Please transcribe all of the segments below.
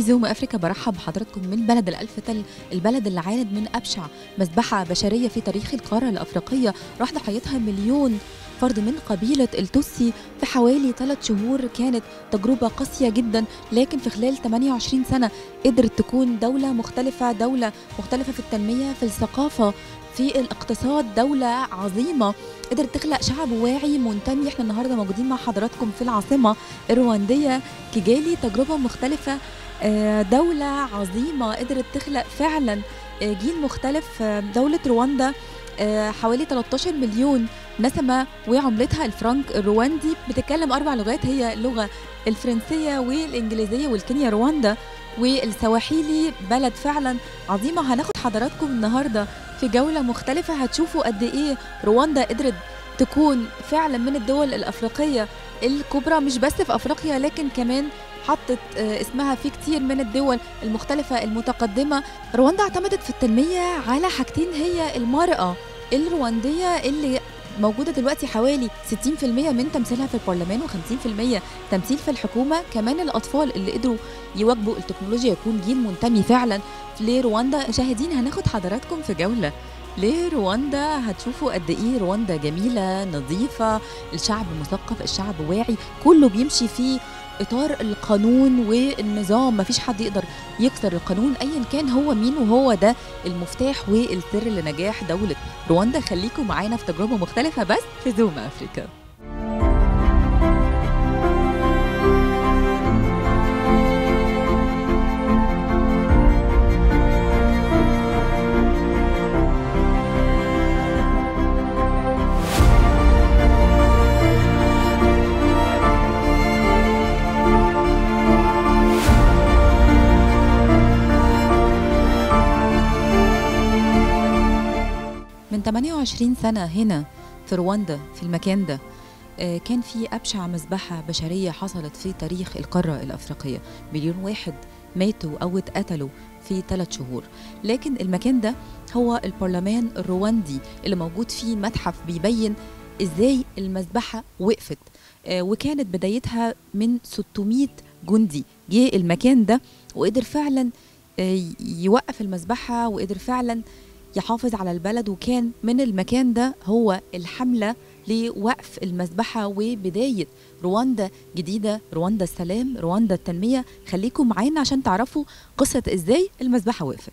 زوم أفريقيا برحب بحضراتكم من بلد الألف تل، البلد اللي عانت من أبشع مذبحة بشرية في تاريخ القارة الأفريقية، راح ضحيتها مليون فرد من قبيلة التوتسي في حوالي 3 شهور. كانت تجربة قاسية جدا، لكن في خلال 28 سنة قدرت تكون دولة مختلفة في التنمية، في الثقافة، في الاقتصاد، دولة عظيمة قدرت تخلق شعب واعي منتمي. احنا النهارده موجودين مع حضراتكم في العاصمة الرواندية كيجالي، تجربة مختلفة، دولة عظيمة قدرت تخلق فعلا جيل مختلف. دولة رواندا حوالي 13 مليون نسمة وعملتها الفرنك الرواندي، بتتكلم 4 لغات، هي اللغة الفرنسية والإنجليزية والكينيا رواندا والسواحيلي. بلد فعلا عظيمة. هناخد حضراتكم النهاردة في جولة مختلفة، هتشوفوا قد إيه رواندا قدرت تكون فعلا من الدول الأفريقية الكبرى، مش بس في أفريقيا لكن كمان حطت اسمها في كتير من الدول المختلفة المتقدمة. رواندا اعتمدت في التنمية على حاجتين، هي المرأة الرواندية اللي موجودة دلوقتي حوالي 60% من تمثيلها في البرلمان و50% تمثيل في الحكومة، كمان الأطفال اللي قدروا يواكبوا التكنولوجيا، يكون جيل منتمي فعلا لرواندا. مشاهدين هناخد حضراتكم في جولة لرواندا، هتشوفوا قد ايه رواندا جميلة نظيفة، الشعب مثقف، الشعب واعي، كله بيمشي في إطار القانون والنظام، مفيش حد يقدر يكسر القانون أيا كان هو مين، وهو ده المفتاح والسر لنجاح دولة رواندا. خليكم معانا في تجربة مختلفة بس في زوم أفريقيا. من 28 سنة هنا في رواندا في المكان ده كان في أبشع مذبحة بشرية حصلت في تاريخ القارة الأفريقية، 1 مليون واحد ماتوا أو اتقتلوا في 3 شهور. لكن المكان ده هو البرلمان الرواندي اللي موجود فيه متحف بيبين إزاي المذبحة وقفت، وكانت بدايتها من 600 جندي جه المكان ده وقدر فعلا يوقف المذبحة، وقدر فعلا يحافظ على البلد، وكان من المكان ده هو الحملة لوقف المذبحة وبداية رواندا جديدة، رواندا السلام، رواندا التنمية. خليكم معانا عشان تعرفوا قصة ازاي المذبحة وقفت.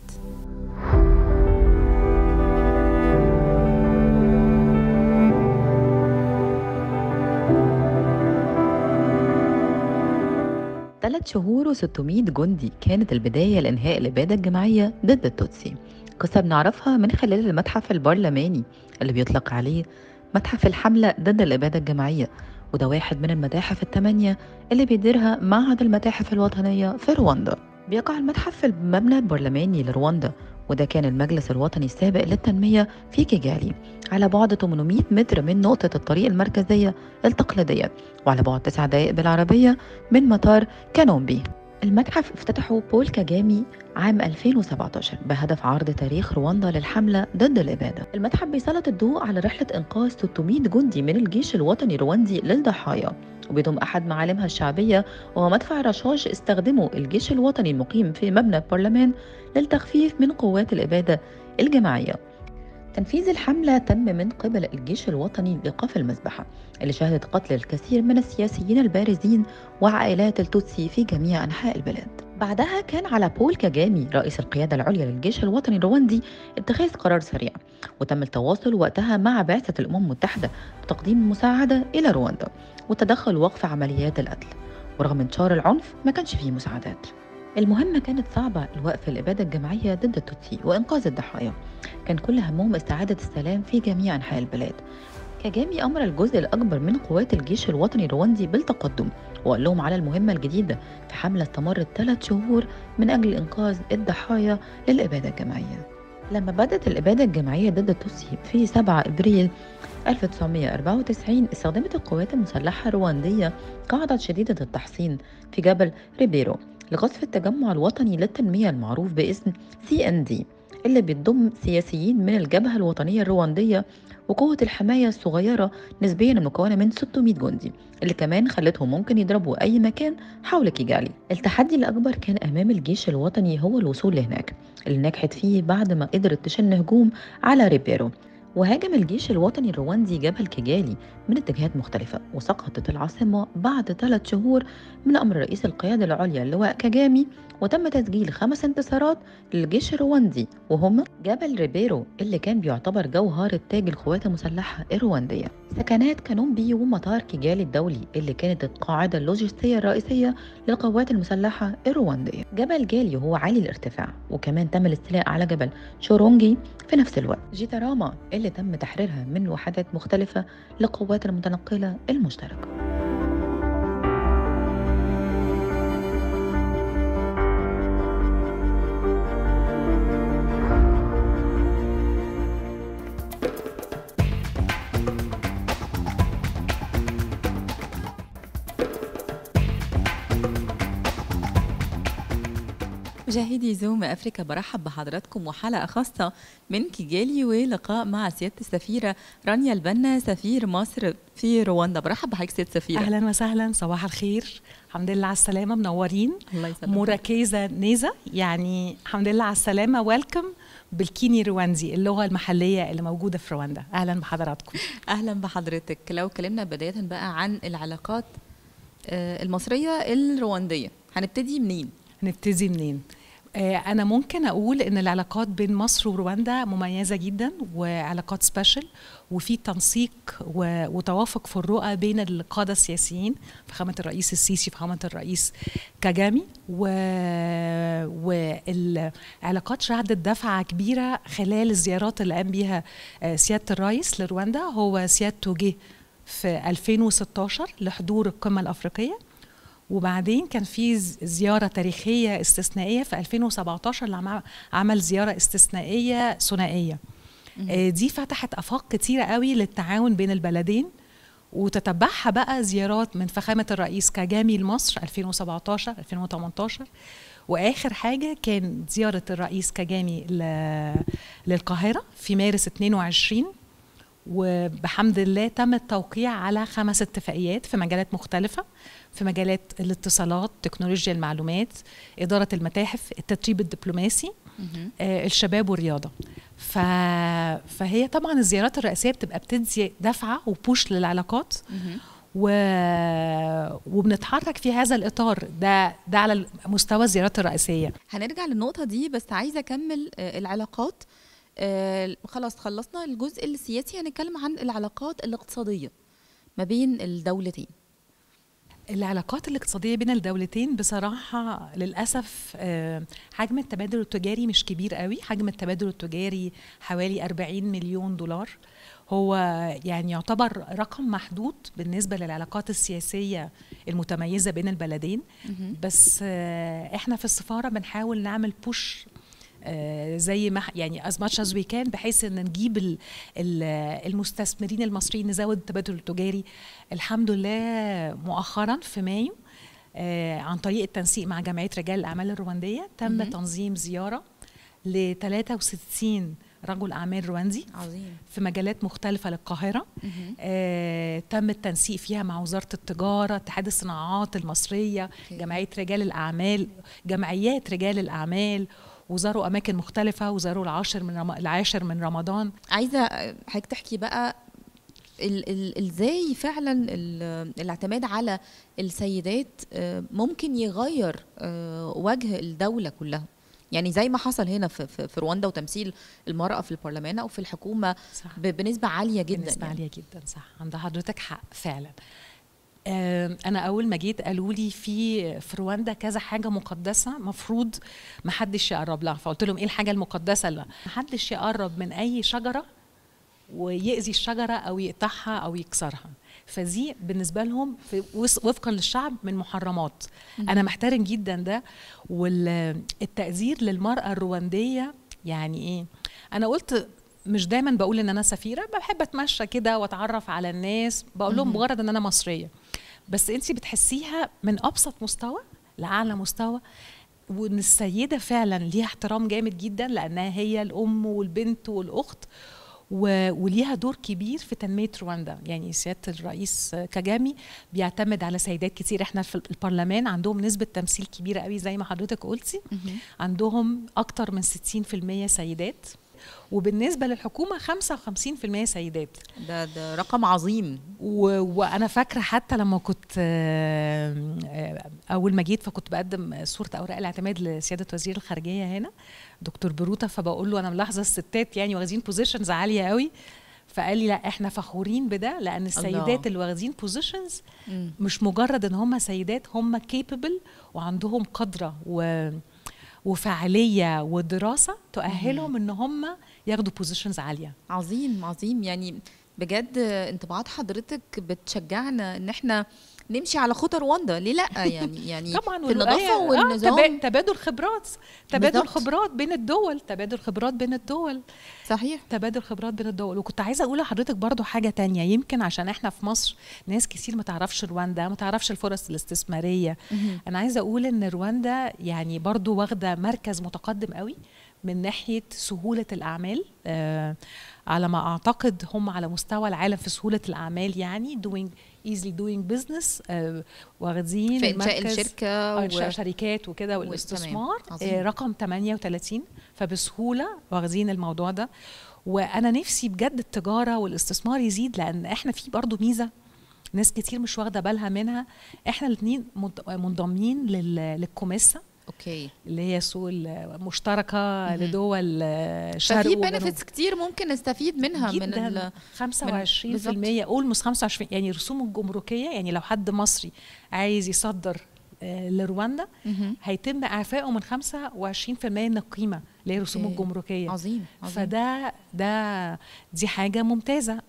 ثلاث شهور و600 جندي كانت البداية لإنهاء الإبادة الجماعية ضد التوتسي. قصة بنعرفها من خلال المتحف البرلماني اللي بيطلق عليه متحف الحملة ضد الإبادة الجماعية، وده واحد من المتاحف ال8 اللي بيديرها معهد المتاحف الوطنية في رواندا. بيقع المتحف في المبنى البرلماني لرواندا، وده كان المجلس الوطني السابق للتنمية في كيجالي، على بعد 800 متر من نقطة الطريق المركزية التقليدية، وعلى بعد 9 دقائق بالعربية من مطار كانومبي. المتحف افتتحه بول كاجامي عام 2017 بهدف عرض تاريخ رواندا للحملة ضد الإبادة. المتحف بيسلط الضوء على رحلة إنقاذ 600 جندي من الجيش الوطني الرواندي للضحايا، وبيضم أحد معالمها الشعبية وهو مدفع رشاش استخدمه الجيش الوطني المقيم في مبنى البرلمان للتخفيف من قوات الإبادة الجماعية. تنفيذ الحملة تم من قبل الجيش الوطني لإيقاف المذبحة اللي شهدت قتل الكثير من السياسيين البارزين وعائلات التوتسي في جميع أنحاء البلاد. بعدها كان على بول كاجامي رئيس القيادة العليا للجيش الوطني الرواندي اتخاذ قرار سريع، وتم التواصل وقتها مع بعثة الأمم المتحدة لتقديم مساعدة إلى رواندا وتدخل وقف عمليات القتل، ورغم انتشار العنف ما كانش فيه مساعدات. المهمة كانت صعبة لوقف الإبادة الجماعية ضد التوتسي وإنقاذ الضحايا، كان كل همهم استعادة السلام في جميع أنحاء البلاد. كاجامي أمر الجزء الأكبر من قوات الجيش الوطني الرواندي بالتقدم، وقال لهم على المهمة الجديدة في حملة استمرت 3 شهور من أجل إنقاذ الضحايا للإبادة الجماعية. لما بدأت الإبادة الجماعية ضد التوتسي في 7 أبريل 1994 استخدمت القوات المسلحة الرواندية قاعدة شديدة التحصين في جبل ريبيرو لقصف التجمع الوطني للتنمية المعروف باسم CND، اللي بيضم سياسيين من الجبهة الوطنية الرواندية وقوة الحماية الصغيرة نسبيا المكونة من 600 جندي اللي كمان خلتهم ممكن يضربوا أي مكان حول كيجالي. التحدي الأكبر كان أمام الجيش الوطني هو الوصول لهناك، اللي نجحت فيه بعد ما قدرت تشن هجوم على ريبيرو. وهاجم الجيش الوطني الرواندي جبل كيجالي من اتجاهات مختلفة، وسقطت العاصمة بعد 3 شهور من أمر رئيس القيادة العليا اللواء كاجامي. وتم تسجيل 5 انتصارات للجيش الرواندي، وهم جبل ريبيرو اللي كان بيعتبر جوهرة تاج القوات المسلحة الرواندية، سكنات كانومبي، ومطار كيجالي الدولي اللي كانت القاعدة اللوجستية الرئيسية للقوات المسلحة الرواندية. جبل جالي هو عالي الارتفاع، وكمان تم الاستيلاء على جبل شورونجي في نفس الوقت. جيتاراما اللي تم تحريرها من وحدات مختلفة للقوات المتنقلة المشتركة. مشاهدي زوم أفريقيا، برحب بحضراتكم وحلقة خاصة من كيجالي ولقاء مع سيادة السفيرة رانيا البنا سفير مصر في رواندا. برحب بحضرتك سيادة السفيرة. أهلا وسهلا، صباح الخير، الحمد لله على السلامة، منورين. الله يسلمك. مركزة نيزة، يعني الحمد لله على السلامة. ويلكم بالكيني رواندي، اللغة المحلية اللي موجودة في رواندا. أهلا بحضراتكم. أهلا بحضرتك. لو اتكلمنا بداية بقى عن العلاقات المصرية الرواندية، هنبتدي منين؟ أنا ممكن أقول إن العلاقات بين مصر ورواندا مميزة جدا، وعلاقات سبيشال، وفي تنسيق وتوافق في الرؤى بين القادة السياسيين، فخامة الرئيس السيسي وفخامة الرئيس كاجامي، والعلاقات شهدت دفعة كبيرة خلال الزيارات اللي قام بيها سيادة الرئيس لرواندا. هو سيادته جه في 2016 لحضور القمة الأفريقية، وبعدين كان في زيارة تاريخية استثنائية في 2017 اللي عمل زيارة استثنائية ثنائية. دي فتحت آفاق كتيرة قوي للتعاون بين البلدين، وتتبعها بقى زيارات من فخامة الرئيس كاجامي لمصر 2017 2018، وآخر حاجة كان زيارة الرئيس كاجامي للقاهرة في مارس 22. وبحمد الله تم التوقيع على 5 اتفاقيات في مجالات مختلفة، في مجالات الاتصالات، تكنولوجيا المعلومات، إدارة المتاحف، التدريب الدبلوماسي، الشباب والرياضة. فهي طبعا الزيارات الرئاسية بتبقى بتدي دفعة وبوش للعلاقات، وبنتحرك في هذا الإطار ده على مستوى الزيارات الرئاسية. هنرجع للنقطة دي، بس عايزة أكمل العلاقات. خلاص خلصنا الجزء السياسي، هنتكلم عن العلاقات الاقتصادية ما بين الدولتين. العلاقات الاقتصادية بين الدولتين بصراحة للأسف حجم التبادل التجاري مش كبير قوي. حجم التبادل التجاري حوالي 40 مليون دولار. هو يعني يعتبر رقم محدود بالنسبة للعلاقات السياسية المتميزة بين البلدين. بس احنا في السفارة بنحاول نعمل بوش زي ما يعني as much as we can، بحيث ان نجيب المستثمرين المصريين، نزود التبادل التجاري. الحمد لله مؤخرا في مايو عن طريق التنسيق مع جمعية رجال الأعمال الرواندية تم تنظيم زيارة ل 63 رجل أعمال رواندي عظيم في مجالات مختلفة للقاهرة. تم التنسيق فيها مع وزارة التجارة، اتحاد الصناعات المصرية، جمعية رجال الأعمال، جمعيات رجال الأعمال، وزاروا أماكن مختلفة، وزاروا العاشر من رمضان. عايزة حضرتك تحكي بقى ازاي فعلا الاعتماد على السيدات ممكن يغير وجه الدولة كلها، يعني زي ما حصل هنا في رواندا، وتمثيل المرأة في البرلمان أو في الحكومة بنسبة عالية جدا. بنسبة عالية جدا، صح، عند حضرتك حق فعلا. أنا أول ما جيت قالوا لي في رواندا كذا حاجة مقدسة مفروض محدش يقرب لها، فقلت لهم إيه الحاجة المقدسة اللي محدش يقرب من أي شجرة ويأذي الشجرة أو يقطعها أو يكسرها. فدي بالنسبة لهم وفقا للشعب من محرمات. أنا محترم جدا ده. والتقدير للمرأة الرواندية يعني إيه؟ أنا قلت مش دايما بقول ان انا سفيره، بحب اتمشى كده واتعرف على الناس، بقول لهم مجرد ان انا مصريه، بس انتي بتحسيها من ابسط مستوى لاعلى مستوى، وان السيده فعلا ليها احترام جامد جدا، لانها هي الام والبنت والاخت، وليها دور كبير في تنمية رواندا. يعني سيادة الرئيس كاجامي بيعتمد على سيدات كتير. احنا في البرلمان عندهم نسبة تمثيل كبيرة قوي زي ما حضرتك قلتي، عندهم أكتر من 60% سيدات، وبالنسبة للحكومة 55% سيدات. ده رقم عظيم. وأنا فاكرة حتى لما كنت أول ما جيت فكنت بقدم صورة أوراق الاعتماد لسيادة وزير الخارجية هنا دكتور بروتا، فبقول له أنا ملاحظة الستات يعني واخدين بوزيشنز عالية قوي، فقال لي لا احنا فخورين بده، لأن السيدات اللي واخدين بوزيشنز مش مجرد ان هم سيدات، هم كيبل وعندهم قدرة وفعالية ودراسة تؤهلهم ان هم ياخدوا بوزيشنز عالية. عظيم عظيم. يعني بجد انطباعات حضرتك بتشجعنا ان احنا نمشي على خطى رواندا. ليه لا؟ يعني طبعا في النظافه والنظام، تبادل خبرات، خبرات بين الدول، تبادل خبرات بين الدول. صحيح، تبادل خبرات بين الدول. وكنت عايزه اقول لحضرتك برضو حاجه تانية، يمكن عشان احنا في مصر ناس كتير ما تعرفش رواندا، ما تعرفش الفرص الاستثماريه. انا عايزه اقول ان رواندا يعني برضو واخده مركز متقدم قوي من ناحيه سهوله الاعمال. على ما اعتقد هم على مستوى العالم في سهوله الاعمال، يعني easily doing business، واخدين في انشاء الشركه انشاء شركات وكده والاستثمار رقم 38، فبسهوله واخدين الموضوع ده. وانا نفسي بجد التجاره والاستثمار يزيد، لان احنا في برضو ميزه ناس كتير مش واخده بالها منها. احنا الاثنين منضمين للكوميسا، اوكي، اللي هي سوق مشتركه لدول شرق وجنوب. في بنفيتس كتير ممكن نستفيد منها جداً. من 25% اولموست 25، يعني رسوم الجمركيه. يعني لو حد مصري عايز يصدر لرواندا هيتم اعفائه من 25% من القيمه اللي هي رسوم الجمركيه. عظيم. دي حاجه ممتازه.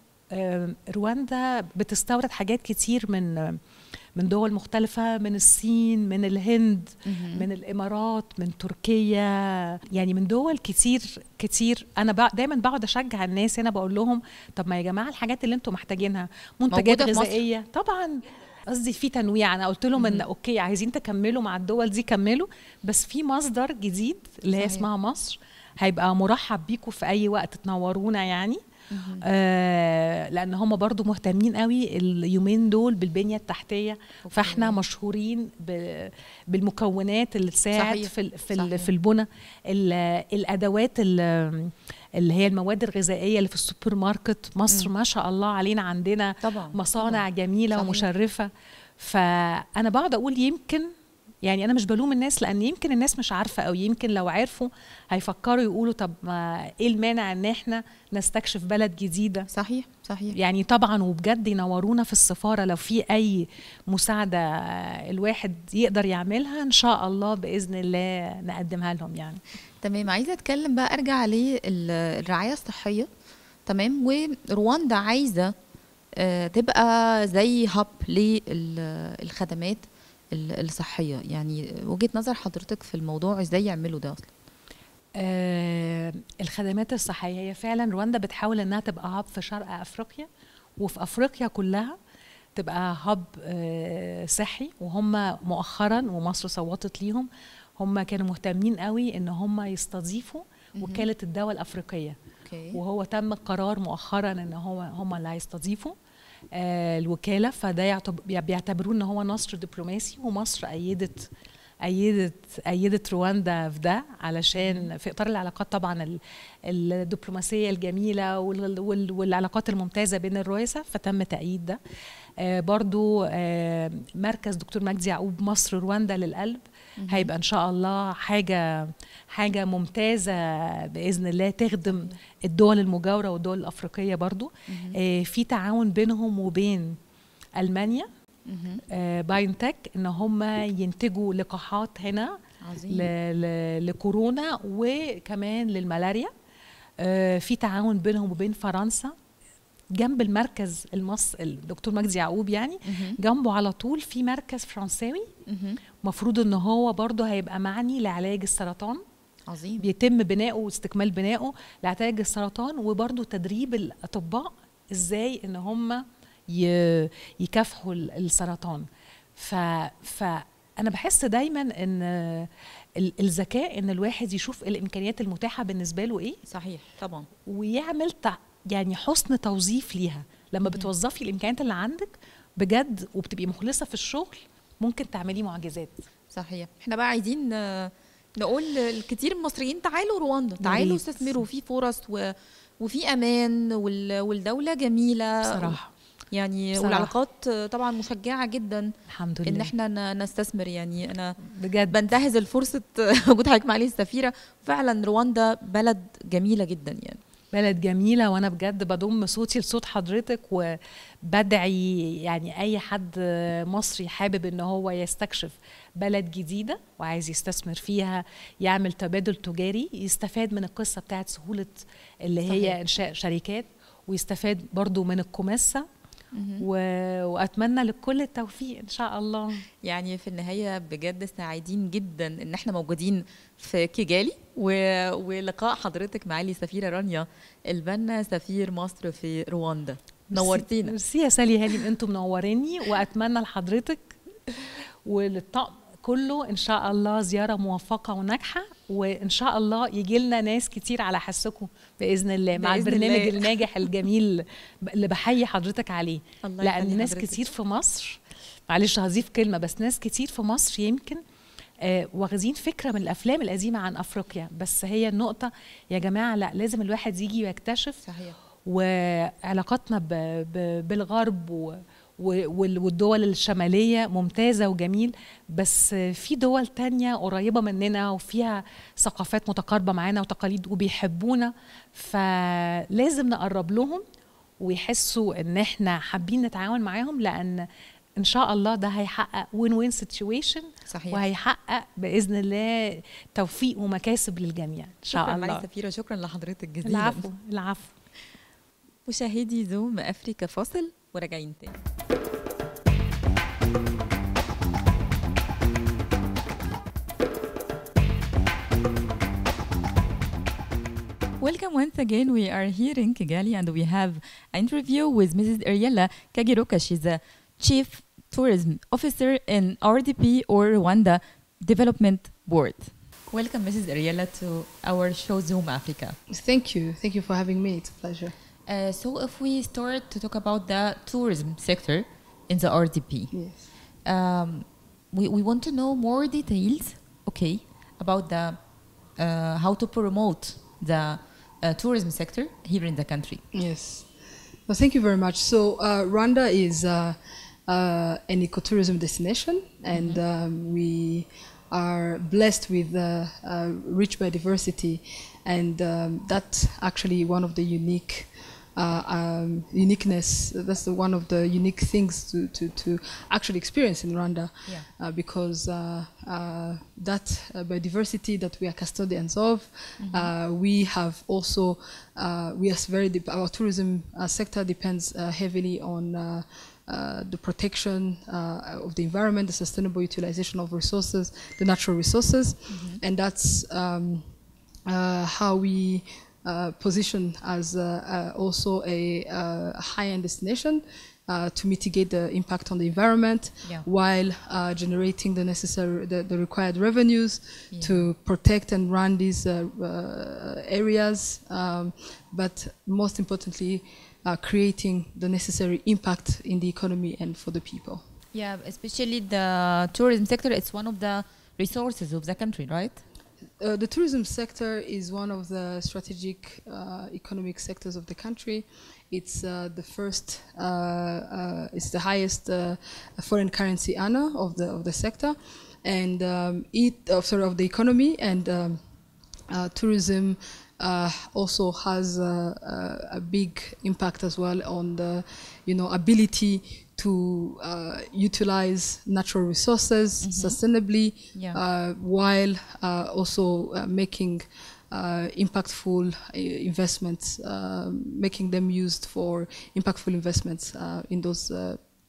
رواندا بتستورد حاجات كتير من دول مختلفة، من الصين، من الهند، من الإمارات، من تركيا، يعني من دول كتير كتير. أنا دايما بقعد أشجع الناس هنا، بقول لهم طب ما يا جماعة الحاجات اللي انتم محتاجينها منتجات غذائية طبعا، قصدي في تنويع. أنا قلت لهم إن أوكي عايزين تكملوا مع الدول دي كملوا، بس في مصدر جديد اللي هي اسمها مصر، هيبقى مرحب بيكم في أي وقت تنورونا يعني. لأن هم برضو مهتمين قوي اليومين دول بالبنية التحتية. فاحنا مشهورين بالمكونات اللي تساعد في البنا، الأدوات اللي هي المواد الغذائية اللي في السوبر ماركت. مصر ما شاء الله علينا عندنا طبعا مصانع جميلة ومشرفة. فأنا بقعد أقول يمكن، يعني أنا مش بلوم الناس، لأن يمكن الناس مش عارفة، أو يمكن لو عرفوا هيفكروا يقولوا طب ما إيه المانع إن إحنا نستكشف بلد جديدة. صحيح. يعني طبعا، وبجد ينورونا في السفارة لو في أي مساعدة الواحد يقدر يعملها، إن شاء الله بإذن الله نقدمها لهم يعني. تمام. عايزة أتكلم بقى، أرجع للرعاية الصحية. تمام. ورواندا عايزة تبقى زي هاب للخدمات الصحية. يعني وجهة نظر حضرتك في الموضوع، ازاي يعملوا ده اصلا؟ الخدمات الصحية هي فعلا رواندا بتحاول انها تبقى هاب في شرق افريقيا وفي افريقيا كلها، تبقى هاب صحي. وهم مؤخرا، ومصر صوتت ليهم، هم كانوا مهتمين قوي ان هم يستضيفوا وكالة الدواء الافريقية. وهو تم القرار مؤخرا ان هم اللي هيستضيفوا الوكالة. فده بيعتبروه ان هو نصر دبلوماسي، ومصر أيدت رواندا في ده، علشان في إطار العلاقات طبعا الدبلوماسية الجميلة والعلاقات الممتازة بين الرؤساء، فتم تأييد ده. برضو مركز دكتور مجدي يعقوب مصر رواندا للقلب هيبقى إن شاء الله حاجة ممتازة بإذن الله، تخدم الدول المجاورة والدول الأفريقية. برضو في تعاون بينهم وبين ألمانيا باينتك، ان هم ينتجوا لقاحات هنا لكورونا وكمان للملاريا. في تعاون بينهم وبين فرنسا جنب المركز الدكتور مجدي يعقوب، يعني جنبه على طول في مركز فرنساوي مفروض ان هو برضه هيبقى معني لعلاج السرطان. عظيم. بيتم بنائه واستكمال بنائه لعلاج السرطان، وبرضه تدريب الأطباء ازاي ان هم يكافحوا السرطان. فأنا بحس دايما ان الذكاء ان الواحد يشوف الامكانيات المتاحه بالنسبه له ايه. صحيح طبعا. ويعمل يعني حسن توظيف ليها. لما بتوظفي الامكانيات اللي عندك بجد وبتبقي مخلصه في الشغل ممكن تعملي معجزات. صحيح. احنا بقى عايزين نقول الكثير من المصريين تعالوا رواندا، تعالوا استثمروا، في فرص وفي امان والدوله جميله بصراحه يعني بصراحة. والعلاقات طبعا مشجعه جدا الحمد لله ان احنا نستثمر. يعني انا بجد بنتهز الفرصه وجود حضرتك معالي السفيره. فعلا رواندا بلد جميله جدا، يعني بلد جميله، وانا بجد بضم صوتي لصوت حضرتك وبدعي يعني اي حد مصري حابب ان هو يستكشف بلد جديده وعايز يستثمر فيها، يعمل تبادل تجاري، يستفاد من القصه بتاعت سهوله اللي صحيح. هي انشاء شركات، ويستفاد برضو من الكوميسا. واتمنى لكل التوفيق ان شاء الله. يعني في النهايه بجد سعيدين جدا ان احنا موجودين في كيجالي ولقاء حضرتك معالي السفيره رانيا البنا سفير مصر في رواندا. نورتينا. ميرسي يا سالي هانم، انتم منوريني، واتمنى لحضرتك وللطقم كله ان شاء الله زياره موفقه وناجحه، وان شاء الله يجي لنا ناس كتير على حسكم باذن الله مع البرنامج الناجح الجميل اللي بحيي حضرتك عليه. لان ناس كتير في مصر، معلش هضيف كلمه بس، ناس كتير في مصر يمكن واخدين فكره من الافلام القديمه عن افريقيا، بس هي النقطه يا جماعه لا، لازم الواحد يجي ويكتشف. صحيح. وعلاقاتنا بالغرب والدول الشمالية ممتازة وجميل، بس في دول تانية قريبة مننا وفيها ثقافات متقاربة معانا وتقاليد وبيحبونا، فلازم نقرب لهم ويحسوا ان احنا حابين نتعاون معاهم، لان ان شاء الله ده هيحقق وين وين سيتويشن، وهيحقق باذن الله توفيق ومكاسب للجميع ان شاء الله. شكرا معالي السفيرة، شكرا لحضرتك جزيلا. العفو العفو. مشاهدي زوم افريكا، فاصل وراجعين تاني. Welcome once again. We are here in Kigali and we have an interview with Mrs. Ariella Kagiroka. She's a Chief Tourism Officer in RDP or Rwanda Development Board. Welcome Mrs. Ariella to our show Zoom Africa. Thank you. Thank you for having me. It's a pleasure. So if we start to talk about the tourism sector in the RDP, yes. We want to know more details, okay, about the how to promote the tourism sector here in the country. Yes. Well, thank you very much. So Rwanda is an ecotourism destination, and we are blessed with rich biodiversity, and that's actually one of the uniqueness. That's one of the unique things to actually experience in Rwanda, because that biodiversity that we are custodians of, we have also our tourism sector depends heavily on the protection of the environment, the sustainable utilization of resources, the natural resources, and that's how we position as also a high-end destination to mitigate the impact on the environment, while generating the required revenues to protect and run these areas, but most importantly creating the necessary impact in the economy and for the people. Yeah, especially the tourism sector, it's one of the resources of the country, right? The tourism sector is one of the strategic economic sectors of the country. It's the first, it's the highest foreign currency earner of the sector, and of the economy. And tourism also has a big impact as well on the ability to utilize natural resources sustainably, while also making impactful investments, making them used for impactful investments in those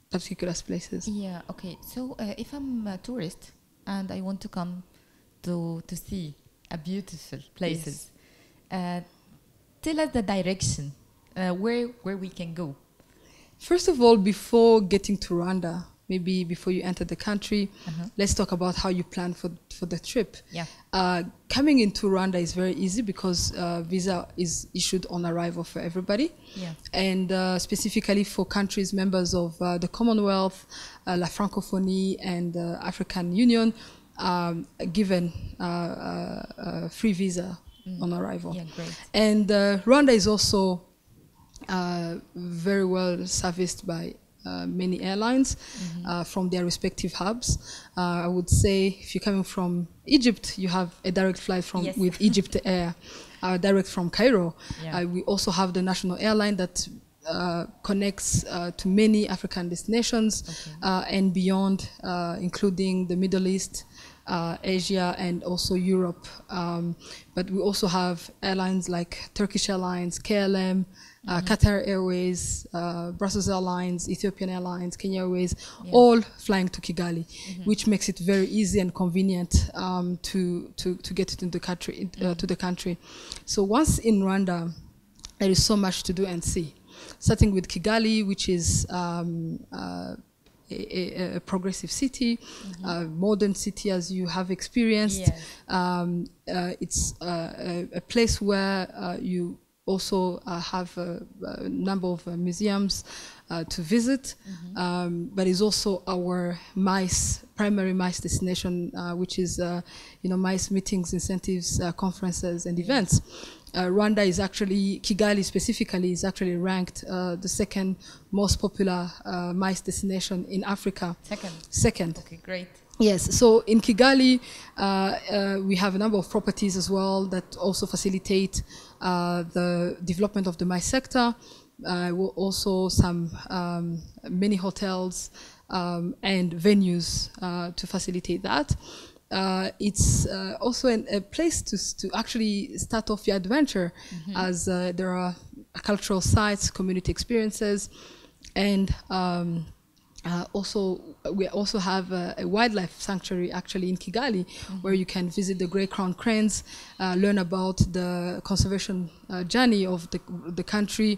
particular places. Yeah, okay. So if I'm a tourist and I want to come to see a beautiful places, tell us the direction where we can go. First of all, before getting to Rwanda, maybe before you enter the country. Let's talk about how you plan for the trip. Yeah. Coming into Rwanda is very easy because visa is issued on arrival for everybody. Yeah. And specifically for countries members of the Commonwealth, La Francophonie, and the African Union, given free visa on arrival. Yeah, great. And Rwanda is also very well serviced by many airlines from their respective hubs. I would say if you're coming from Egypt, you have a direct flight from with Egypt Air, direct from Cairo. Yeah. We also have the national airline that connects to many African destinations and beyond, including the Middle East, Asia, and also Europe. But we also have airlines like Turkish Airlines, KLM, Qatar Airways, Brussels Airlines, Ethiopian Airlines, Kenya Airways, all flying to Kigali, which makes it very easy and convenient to get it into the country, to the country. So once in Rwanda, there is so much to do and see. Starting with Kigali, which is a progressive city, modern city as you have experienced. It's a place where you also have a number of museums to visit, but it's also our primary MICE destination, which is MICE meetings, incentives, conferences, and events. Rwanda is actually, Kigali specifically, is actually ranked the second most popular MICE destination in Africa. Second. Okay, great. Yes, so in Kigali, we have a number of properties as well that also facilitate the development of the MICE sector. Also some many hotels and venues to facilitate that. It's also a place to actually start off your adventure, as there are cultural sites, community experiences, and we also have a wildlife sanctuary actually in Kigali, where you can visit the grey crowned cranes, learn about the conservation journey of the country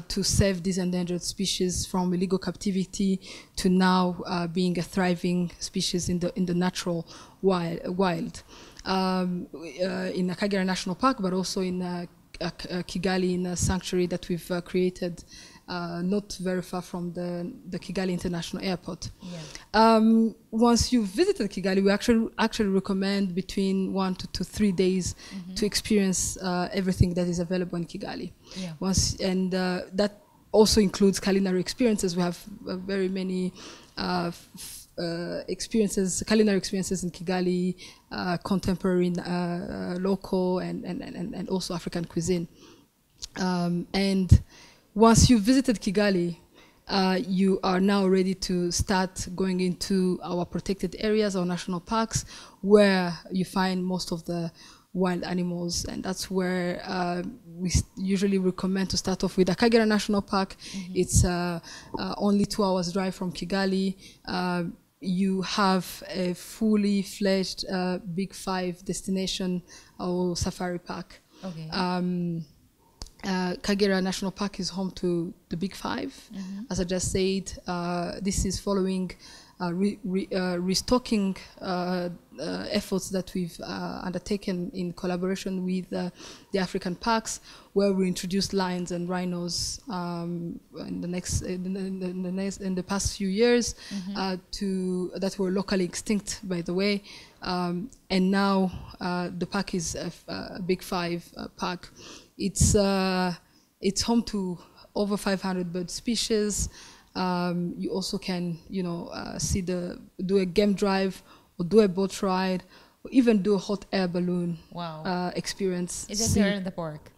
to save these endangered species from illegal captivity to now being a thriving species in the natural wild. In Kagera National Park, but also in Kigali, in a sanctuary that we've created not very far from the Kigali International Airport. Once you've visited Kigali, we actually recommend between 1 to 3 days to experience everything that is available in Kigali. That also includes culinary experiences. We have very many culinary experiences in Kigali, contemporary, local, and also African cuisine. And once you've visited Kigali, you are now ready to start going into our protected areas, our national parks, where you find most of the wild animals. And that's where we usually recommend to start off with Kagera National Park. It's only 2 hours drive from Kigali. You have a fully fledged Big 5 destination or safari park. Okay. Kagera National Park is home to the Big 5. As I just said, this is following restocking efforts that we've undertaken in collaboration with the African parks, where we introduced lions and rhinos in the past few years that were locally extinct, by the way. And now the park is a Big 5 park. It's home to over 500 bird species. You also can, do a game drive or do a boat ride or even do a hot air balloon experience. Is it there in the park?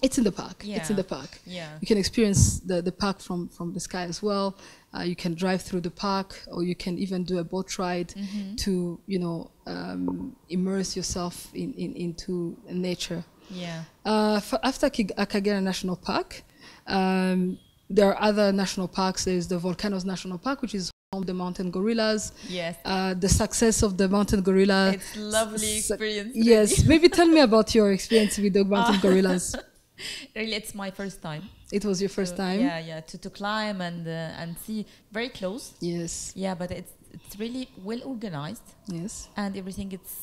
It's in the park. Yeah. It's in the park. Yeah. You can experience the park from the sky as well. You can drive through the park, or you can even do a boat ride to, immerse yourself into nature. Yeah. After Kagera National Park, there are other national parks. There's the Volcanoes National Park, which is home to the mountain gorillas. Yes. The success of the mountain gorilla. It's lovely experience. Yes. Maybe tell me about your experience with the mountain gorillas. Really, it's my first time. It was your first time? Yeah, to climb and see very close. Yes. Yeah, but it's really well organized. Yes. And everything it's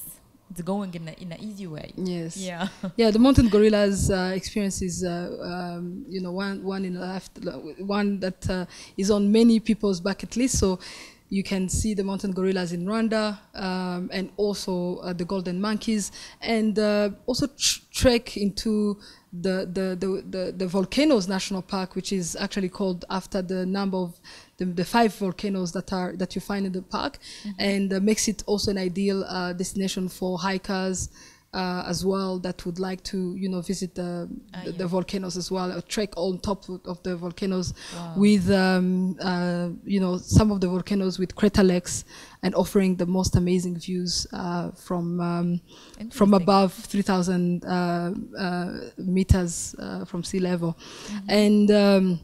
going in an easy way. Yes. Yeah. Yeah, the mountain gorillas experience is one in a life, one that is on many people's bucket list. So you can see the mountain gorillas in Rwanda, and also the golden monkeys, and also trek into the Volcanoes National Park, which is actually called after the number of the 5 volcanoes that you find in the park, and makes it also an ideal destination for hikers as well that would like to visit the volcanoes as well, or trek on top of the volcanoes. Wow. With some of the volcanoes with crater lakes and offering the most amazing views from above 3,000 meters from sea level. And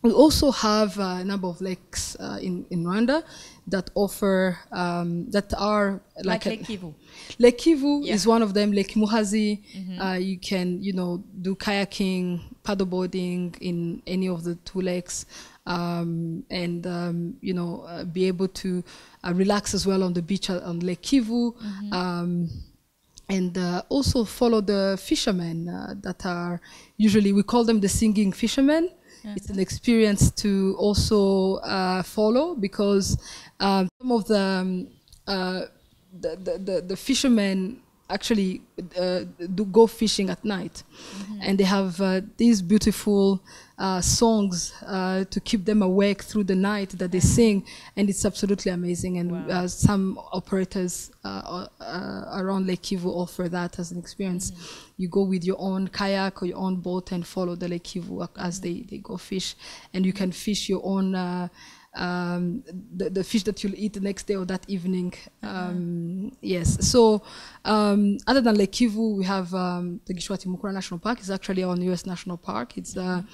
we also have a number of lakes in Rwanda that offer that are like Lake Kivu. Lake Kivu is one of them. Lake Muhazi, you can do kayaking, paddleboarding in any of the 2 lakes, and be able to relax as well on the beach on Lake Kivu. And also follow the fishermen that are usually, we call them the singing fishermen. It's an experience to also follow, because some of the fishermen actually do go fishing at night, and they have these beautiful songs to keep them awake through the night that they sing, and it's absolutely amazing. And some operators around Lake Kivu offer that as an experience. You go with your own kayak or your own boat and follow the Lake Kivu as they go fish, and you can fish your own the fish that you'll eat the next day or that evening. Yes. So other than Lake Kivu, we have the Gishwati-Mukura National Park. It's actually our newest national park. It's the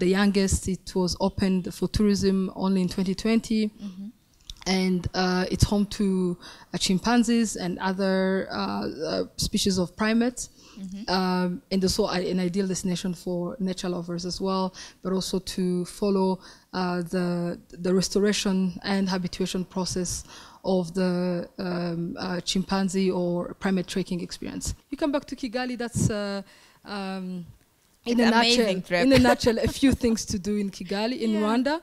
youngest. It was opened for tourism only in 2020. And it's home to chimpanzees and other species of primates. And also an ideal destination for nature lovers as well, but also to follow the restoration and habituation process of the chimpanzee or primate trekking experience. You come back to Kigali, that's in a nutshell, a few things to do in Kigali, in Rwanda.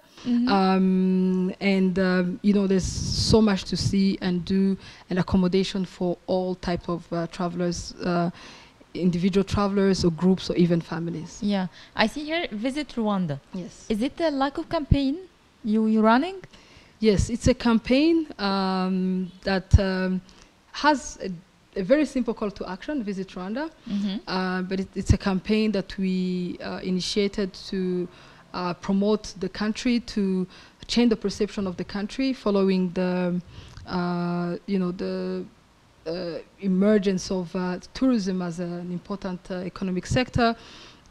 There's so much to see and do, and accommodation for all type of travelers, individual travelers or groups or even families. Yeah, I see here, visit Rwanda. Yes. Is it a like of campaign you're running? Yes, it's a campaign that has a very simple call to action, visit Rwanda. But it's a campaign that we initiated to promote the country, to change the perception of the country following the emergence of tourism as an important economic sector,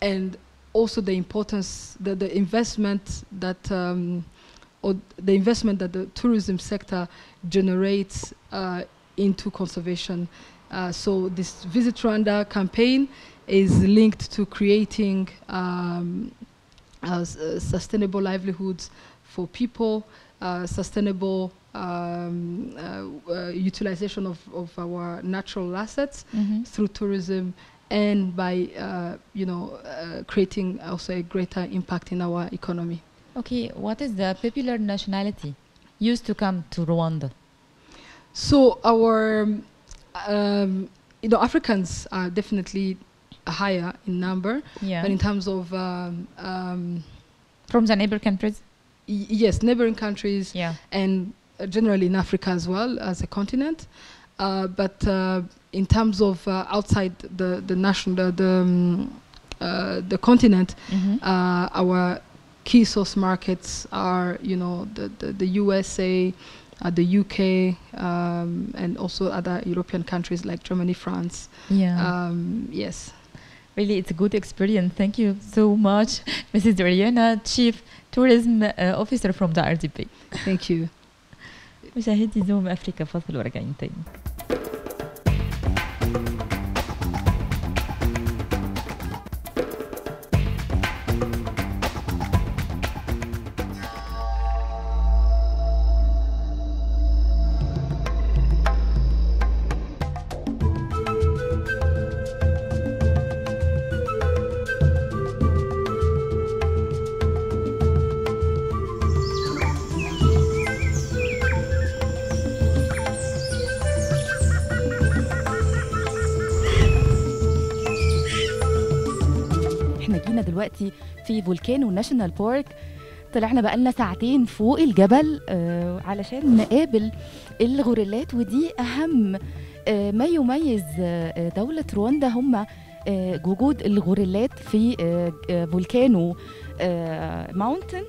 and also the importance, the investment that the tourism sector generates into conservation. So this Visit Rwanda campaign is linked to creating sustainable livelihoods for people, sustainable utilization of our natural assets through tourism, and by creating also a greater impact in our economy. Okay, what is the popular nationality used to come to Rwanda? So our Africans are definitely higher in number, but in terms of from the neighbor countries. Yes, neighboring countries, and generally in Africa as well as a continent. But in terms of outside the continent, our key source markets are, the USA, the UK, and also other European countries like Germany, France. Yes. Really, it's a good experience. Thank you so much, Mrs. Rayana, Chief Tourism Officer from the RDP. Thank you. مشاهدي زوم أفريقيا، فاصل وراجعين تاني. احنا جينا دلوقتي في فولكانو ناشونال بارك. طلعنا بقالنا ساعتين فوق الجبل علشان نقابل الغوريلات، ودي أهم ما يميز دولة رواندا هم وجود الغوريلات في فولكانو ماونتن.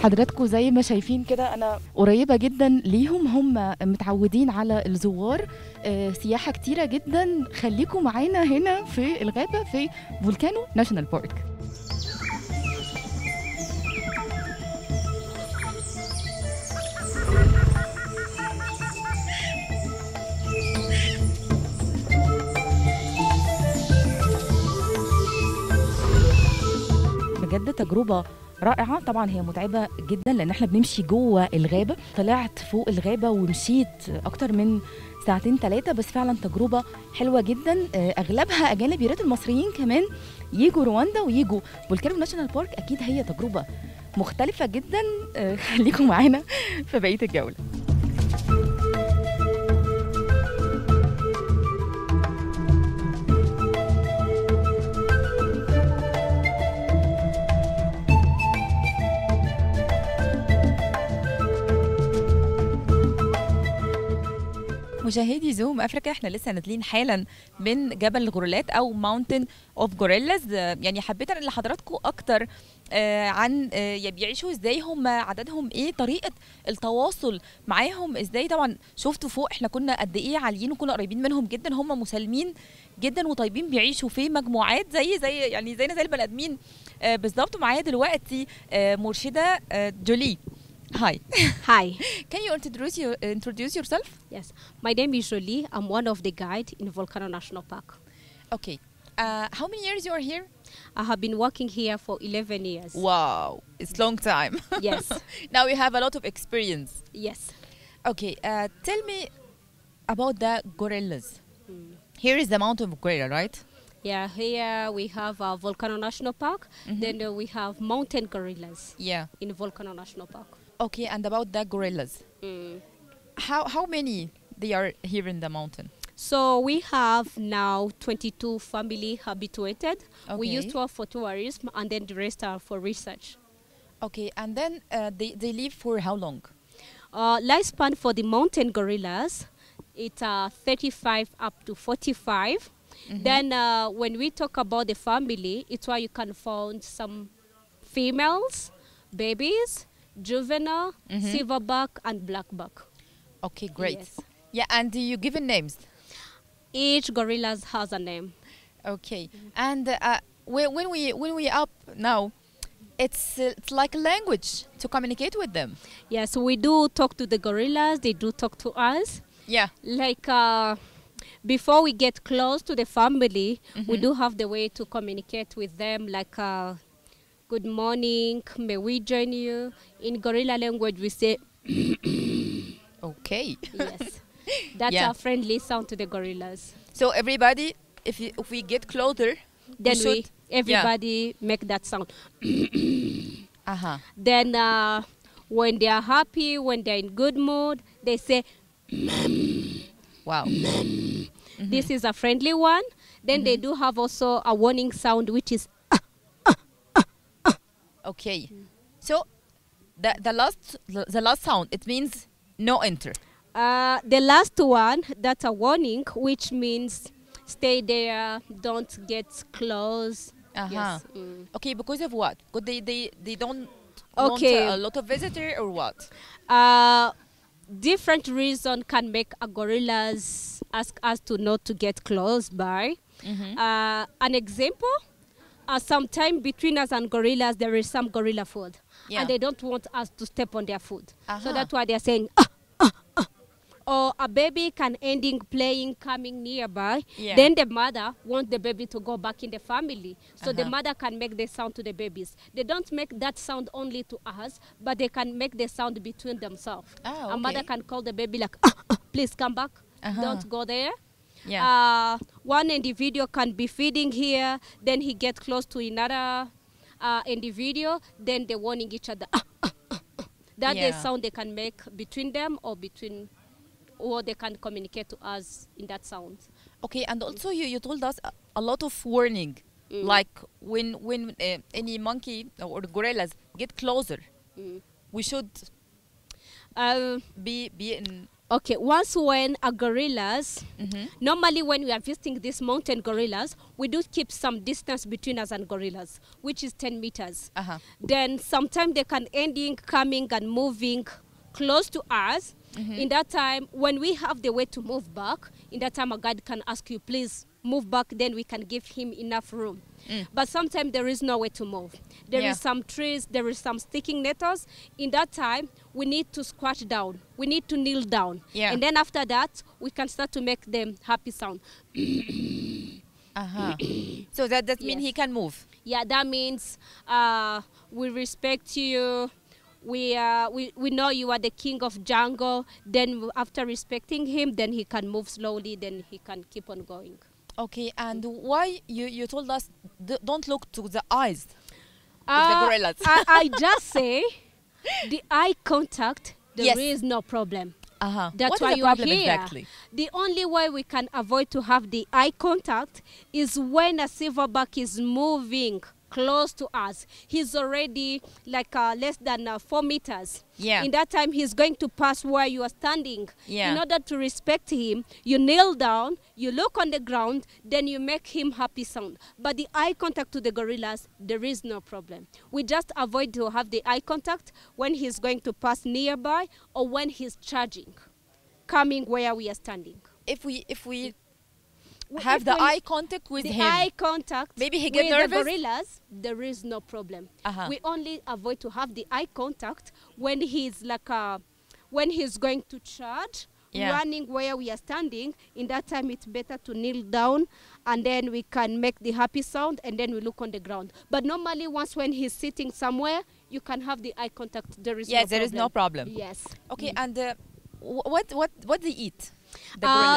حضراتكم زي ما شايفين كده أنا قريبة جدا ليهم، هم متعودين على الزوار، سياحة كتيرة جدا. خليكم معانا هنا في الغابة في فولكانو ناشونال بارك. بجد تجربة رائعة. طبعا هي متعبة جدا لأن احنا بنمشي جوه الغابة. طلعت فوق الغابة ومشيت أكتر من ساعتين 3، بس فعلا تجربة حلوة جدا. أغلبها أجانب، يا ريت المصريين كمان يجوا رواندا ويجوا فولكانو ناشونال بارك. أكيد هي تجربة مختلفة جدا. خليكم معانا في بقية الجولة. مشاهدي زوم افريقيا، احنا لسه نازلين حالا من جبل الغوريلات او ماونتن اوف غوريلاز. يعني حبيت انقل لحضراتكم اكتر عن بيعيشوا ازاي، هم عددهم ايه، طريقه التواصل معاهم ازاي. طبعا شفتوا فوق احنا كنا قد ايه عاليين وكنا قريبين منهم جدا. هم مسالمين جدا وطيبين، بيعيشوا في مجموعات زي يعني زينا زي البني ادمين بالظبط. معايا دلوقتي مرشده جولي. Hi. Hi. Can you introduce yourself? Yes. My name is Jolie. I'm one of the guides in Volcano National Park. Okay. How many years you are here? I have been working here for 11 years. Wow. It's long time. Yes. Now you have a lot of experience. Yes. Okay. Tell me about the gorillas. Here is the mountain of gorilla, right? Yeah, here we have Volcano National Park. Then we have mountain gorillas. Yeah. In Volcano National Park. Okay, and about the gorillas. How many they are here in the mountain? So we have now 22 family habituated. Okay. We used to have for tourism, and then the rest are for research. Okay, and then they live for how long? Lifespan for the mountain gorillas, it's 35 up to 45. Then when we talk about the family, it's where you can find some females, babies, juvenile, silverback, and blackback. Okay, great. Yes. Yeah, and you given names? Each gorilla has a name. Okay, and when we up now, it's like a language to communicate with them. Yes, we do talk to the gorillas. They do talk to us. Yeah. Like before we get close to the family, we do have the way to communicate with them. Like good morning, may we join you? In gorilla language, we say. Okay. Yes, that's our friendly sound to the gorillas. So everybody, if we get closer, then everybody make that sound. Then when they are happy, when they're in good mood, they say. Wow. This is a friendly one. Then they do have also a warning sound, which is. Okay. So the last sound, it means no enter. The last one, that's a warning, which means stay there, don't get close. Yes. Okay, because of what? Because they don't want a lot of visitor or what? Different reason can make a gorillas ask us to not to get close by. An example, sometime between us and gorillas, there is some gorilla food. And they don't want us to step on their food. So that's why they're saying, or a baby can ending playing, coming nearby. Then the mother wants the baby to go back in the family. So the mother can make the sound to the babies. They don't make that sound only to us, but they can make the sound between themselves. A mother can call the baby like, please come back. Don't go there. One individual can be feeding here, then he gets close to another individual, then they're warning each other. That's the sound they can make between them or they can communicate to us in that sound. Okay, and also you told us a lot of warning. Like when any monkey or gorillas get closer, we should be in. Okay, once when a gorillas, normally when we are visiting these mountain gorillas, we do keep some distance between us and gorillas, which is 10 meters. Then sometimes they can ending coming and moving close to us. In that time, when we have the way to move back, in that time a guide can ask you, please move back, then we can give him enough room. But sometimes there is no way to move. There is some trees, there is some sticking nettles. In that time, we need to squat down. We need to kneel down. And then after that, we can start to make them happy sound. So that means he can move. Yeah, that means we respect you. We know you are the king of jungle. Then after respecting him, then he can move slowly. Then he can keep on going. Okay, and why you told us don't look to the eyes of the gorillas? I just say the eye contact, there is no problem. That's what why is the you're problem here. exactly? The only way we can avoid to have the eye contact is when a silverback is moving close to us. He's already like less than 4 meters. In that time, he's going to pass where you are standing. In order to respect him, you kneel down, you look on the ground, then you make him happy sound. But the eye contact to the gorillas, there is no problem. We just avoid to have the eye contact when he's going to pass nearby or when he's charging, coming where we are standing. If we have the eye contact with him, eye contact maybe he gets with nervous. the gorillas, there is no problem. We only avoid to have the eye contact when he's like when he's going to charge, running where we are standing. In that time, it's better to kneel down, and then we can make the happy sound, and then we look on the ground. But normally, once when he's sitting somewhere, you can have the eye contact. There is no problem. there is no problem. Yes. Okay, and what they eat?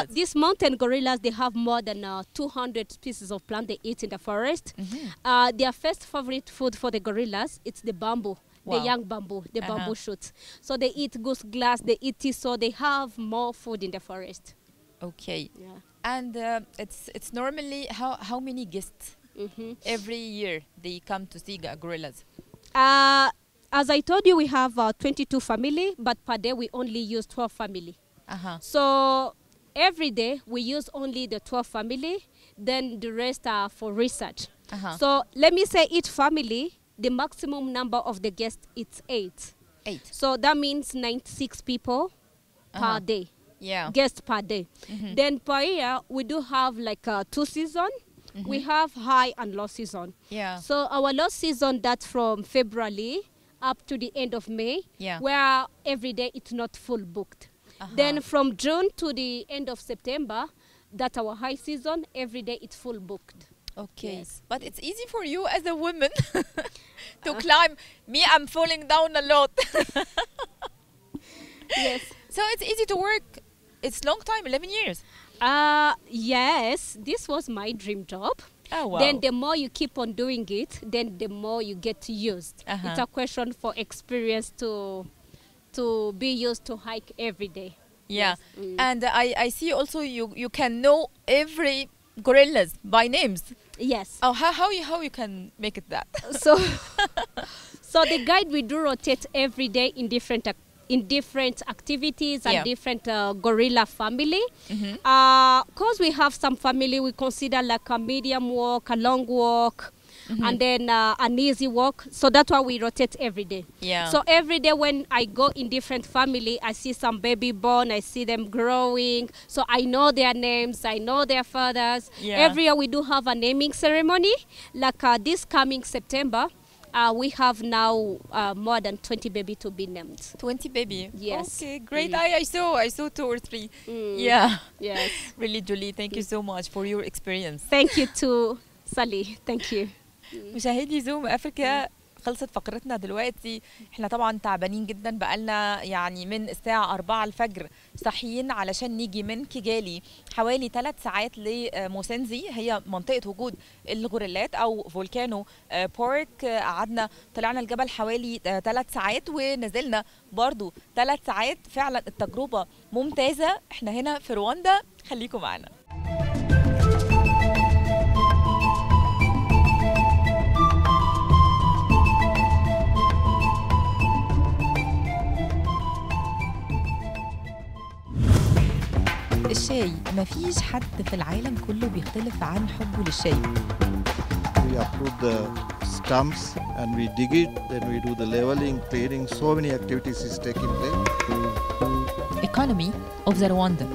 These mountain gorillas, they have more than 200 species of plant they eat in the forest. Their first favorite food for the gorillas, it's the bamboo, the young bamboo, the bamboo shoots. So they eat goose glass, they eat tea, so they have more food in the forest. Okay. And it's normally how many guests every year they come to see gorillas? As I told you, we have 22 family, but per day we only use 12 family. So every day we use only the 12 family, then the rest are for research. So let me say each family, the maximum number of the guests, it's 8. So that means 96 people per day. Guests per day. Then per year, we do have like 2 seasons. We have high and low season. So our low season, that's from February up to the end of May, where every day it's not full booked. Then from June to the end of September, that's our high season. Every day it's full booked. Okay, but it's easy for you as a woman to climb. Me, I'm falling down a lot. So it's easy to work. It's long time, 11 years. Yes, this was my dream job. Oh, wow. Then the more you keep on doing it, then the more you get used. It's a question for experience to be used to hike every day. And I see also you can know every gorillas by names. Oh, how you can make it that? So the guide, we do rotate every day in different activities and different gorilla family. Because we have some family we consider like a medium walk, a long walk, and then an easy walk. So that's why we rotate every day. So every day when I go in different family, I see some baby born, I see them growing. So I know their names, I know their fathers. Every year we do have a naming ceremony. Like this coming September, we have now more than 20 baby to be named. 20 baby? Yes. Okay, great. I saw 2 or 3. Yes. Really, Julie, thank you so much for your experience. Thank you to Sally. Thank you. مشاهدي زوم أفريقيا، خلصت فقرتنا دلوقتي. احنا طبعا تعبانين جدا، بقالنا يعني من الساعة 4 الفجر صحيين علشان نيجي من كيجالي حوالي 3 ساعات لموسنزي، هي منطقة وجود الغوريلات أو فولكانو بارك. قعدنا طلعنا الجبل حوالي 3 ساعات ونزلنا برضو 3 ساعات. فعلا التجربة ممتازة. احنا هنا في رواندا، خليكم معنا. مفيش حد في العالم كله بيختلف عن حبه للشاي. We upload the stumps and we dig it, then we do the leveling, clearing. So many activities is taking place. Economy of the Rwanda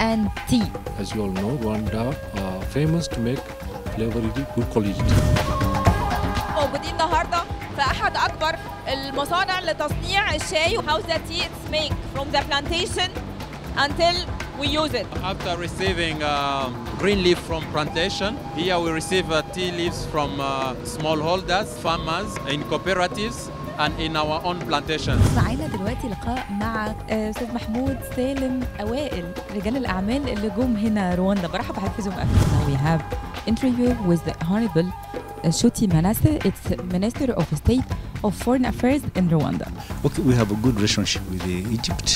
and tea. As you all know, Rwanda are famous to make flavored good quality. موجودين النهارده في احد اكبر المصانع لتصنيع الشاي. How the tea is made from the plantation until we use it. After receiving green leaf from plantation, here we receive tea leaves from smallholders, farmers in cooperatives and in our own plantations. معانا دلوقتي لقاء مع استاذ محمود سالم، اوائل رجال الاعمال اللي جم هنا رواندا. برحب بحضرتك في زوم افريقيا. We have interview with the Honorable Shuti Manasseh, it's Minister of State of Foreign Affairs in Rwanda. Okay, we have a good relationship with Egypt.